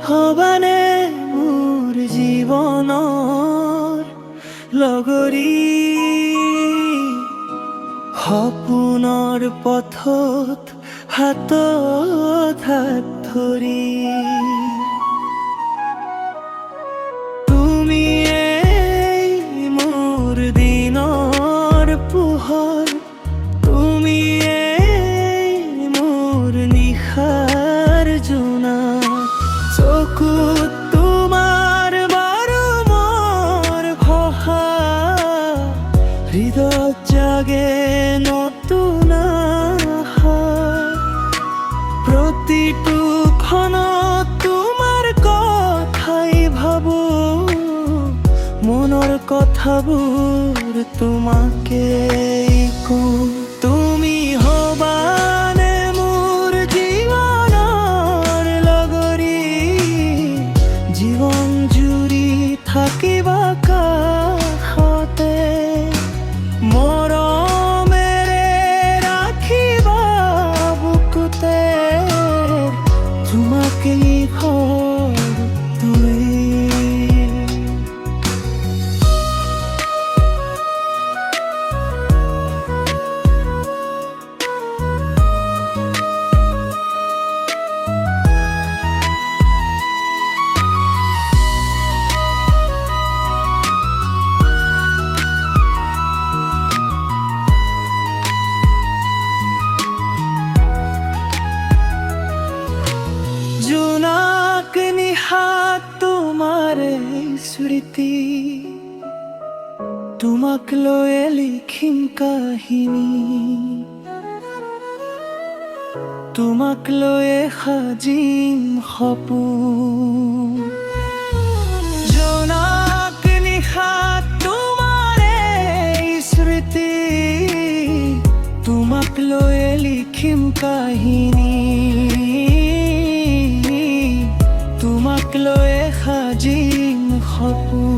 হবানে মোৰ জীৱনৰ লগৰী, সপোনৰ পথত হাতত হাত ধৰি। তুমিয়েই মোৰ দিনৰ পোহৰ, তুমিয়েই মোৰ নিশাৰ জোনাক। চকুত তোমাৰ বাৰু মোৰ ভাষা, হৃদয়ত জাগে নতুন আশা। প্ৰতিটো ক্ষণত তোমাৰ কথাই ভাবো, মনৰ কথাবোৰ তোমাকেই কওঁ। তুমি হবানে মোৰ জীৱনৰ লগৰী, জীৱন জুৰি থাকিবা কাষতে। মৰমেৰে ৰাখিবা বুকুতে, তোমাকেই ঘৰ তুমি। জোনাক নিশাত তোমাৰ স্মৃতি, তোমাক লৈয়ে লিখিম কাহিনী, তোমাক লৈয়ে সাজিম সপোন। জোনাক নিশাত তোমাৰ স্মৃতি, তোমাক লৈয়ে লিখিম কাহিনী, তোমাক লৈয়ে সাজিম সপোন।